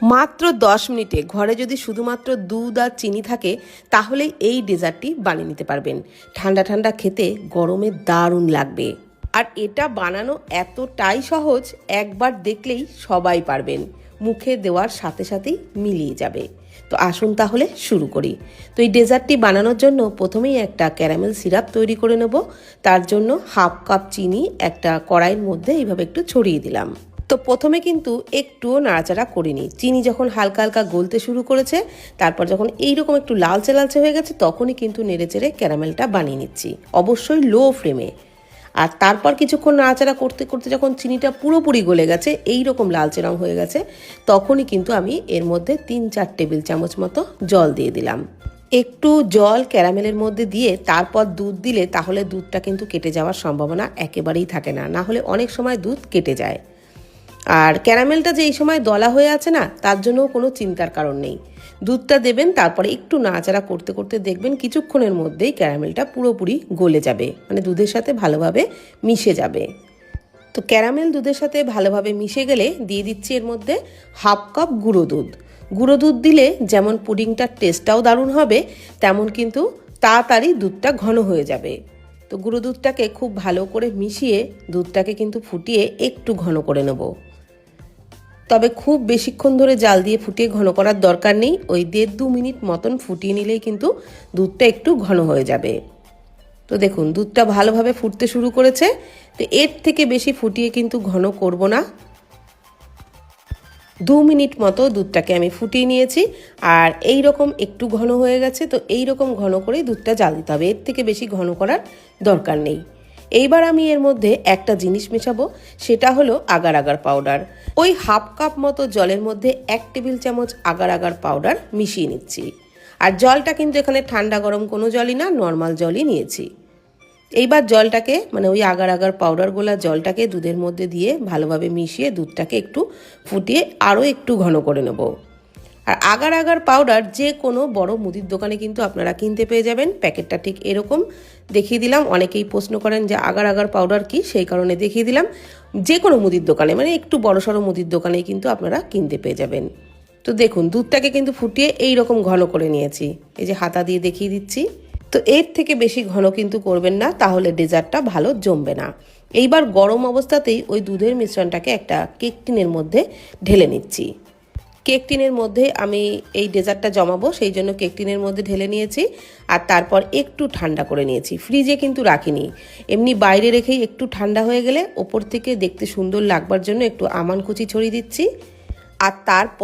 মাত্র 10 মিনিটে ঘরে যদি শুধুমাত্র দুধ আর চিনি থাকে তাহলেই এই ডেজার্টটি বানিয়ে নিতে পারবেন। ঠান্ডা ঠান্ডা খেতে গরমে দারুণ লাগবে। আর এটা বানানো এতটাই সহজ, একবার দেখলেই সবাই পারবেন, মুখে দেওয়ার সাথে সাথেই মিলিয়ে যাবে। তো আসুন তাহলে শুরু করি। তো এই ডেজার্টটি বানানোর জন্য প্রথমেই একটা ক্যারামেল সিরাপ তৈরি করে নেব। তার জন্য হাফ কাপ চিনি একটা কড়াইয়ের মধ্যে এইভাবে একটু ছড়িয়ে দিলাম। তো প্রথমে কিন্তু একটুও নাড়াচাড়া করিনি। চিনি যখন হালকা হালকা গলতে শুরু করেছে, তারপর যখন এইরকম একটু লালচে লালচে হয়ে গেছে, তখনই কিন্তু নেড়েচেড়ে ক্যারামেলটা বানিয়ে নিচ্ছি, অবশ্যই লো ফ্লেমে। আর তারপর কিছুক্ষণ নাড়াচাড়া করতে করতে যখন চিনিটা পুরোপুরি গলে গেছে, এই রকম লালচে রং হয়ে গেছে, তখনই কিন্তু আমি এর মধ্যে 3-4 টেবিল চামচ মতো জল দিয়ে দিলাম। একটু জল ক্যারামেলের মধ্যে দিয়ে তারপর দুধ দিলে তাহলে দুধটা কিন্তু কেটে যাওয়ার সম্ভাবনা একেবারেই থাকে না, না হলে অনেক সময় দুধ কেটে যায়। আর ক্যারামেলটা যে এই সময় দলা হয়ে আছে না, তার জন্য কোনো চিন্তার কারণ নেই। দুধটা দেবেন, তারপরে একটু নাড়াচাড়া করতে করতে দেখবেন কিছুক্ষণের মধ্যেই ক্যারামেলটা পুরোপুরি গলে যাবে, মানে দুধের সাথে ভালোভাবে মিশে যাবে। তো ক্যারামেল দুধের সাথে ভালোভাবে মিশে গেলে দিয়ে দিচ্ছি এর মধ্যে হাফ কাপ গুঁড়ো দুধ। গুঁড়ো দুধ দিলে যেমন পুডিংটার টেস্টটাও দারুণ হবে, তেমন কিন্তু তাড়াতাড়ি দুধটা ঘন হয়ে যাবে। তো গুঁড়ো দুধটাকে খুব ভালো করে মিশিয়ে দুধটাকে কিন্তু ফুটিয়ে একটু ঘন করে নেব। তবে খুব বেশিক্ষণ ধরে জাল দিয়ে ফুটিয়ে ঘন করার দরকার নেই, ওই 1.5-2 মিনিট মতন ফুটিয়ে নিলেই কিন্তু দুধটা একটু ঘন হয়ে যাবে। তো দেখুন দুধটা ভালোভাবে ফুটতে শুরু করেছে। তো এর থেকে বেশি ফুটিয়ে কিন্তু ঘন করব না। 2 মিনিট মতো দুধটাকে আমি ফুটিয়ে নিয়েছি, আর এই রকম একটু ঘন হয়ে গেছে। তো এই রকম ঘন করেই দুধটা জাল দিতে হবে, এর থেকে বেশি ঘন করার দরকার নেই। এইবার আমি এর মধ্যে একটা জিনিস মেশাবো, সেটা হলো আগার আগার পাউডার। ওই হাফ কাপ মতো জলের মধ্যে 1 টেবিল চামচ আগার আগার পাউডার মিশিয়ে নিচ্ছি। আর জলটা কিন্তু এখানে ঠান্ডা গরম কোনো জলই না, নর্মাল জলই নিয়েছি। এইবার জলটাকে, মানে ওই আগার আগার পাউডার গোলা জলটাকে দুধের মধ্যে দিয়ে ভালোভাবে মিশিয়ে দুধটাকে একটু ফুটিয়ে আরও একটু ঘন করে নেব। আর আগার আগার পাউডার যে কোনো বড় মুদির দোকানে কিন্তু আপনারা কিনতে পেয়ে যাবেন। প্যাকেটটা ঠিক এরকম দেখিয়ে দিলাম। অনেকেই প্রশ্ন করেন যে আগার আগার পাউডার কি, সেই কারণে দেখিয়ে দিলাম। যে কোনো মুদির দোকানে, মানে একটু বড়সড় মুদির দোকানেই কিন্তু আপনারা কিনতে পেয়ে যাবেন। তো দেখুন দুধটাকে কিন্তু ফুটিয়ে এই রকম ঘন করে নিয়েছি, এই যে হাতা দিয়ে দেখিয়ে দিচ্ছি। তো এর থেকে বেশি ঘন কিন্তু করবেন না, তাহলে ডেজার্টটা ভালো জমবে না। এইবার গরম অবস্থাতেই ওই দুধের মিশ্রণটাকে একটা কেক টিনের মধ্যে ঢেলে নিচ্ছি। কেক টিনের মধ্যে আমি এই ডেজার্টটা জমাবো, সেই জন্য কেক টিনের মধ্যে ঢেলে নিয়েছি। আর তারপর একটু ঠান্ডা করে নিয়েছি, ফ্রিজে কিন্তু রাখিনি, এমনি বাইরে রেখেই একটু ঠান্ডা হয়ে গেলে ওপর থেকে দেখতে সুন্দর লাগবার জন্য একটু আমান কুচি ছড়িয়ে দিচ্ছি। আর তারপর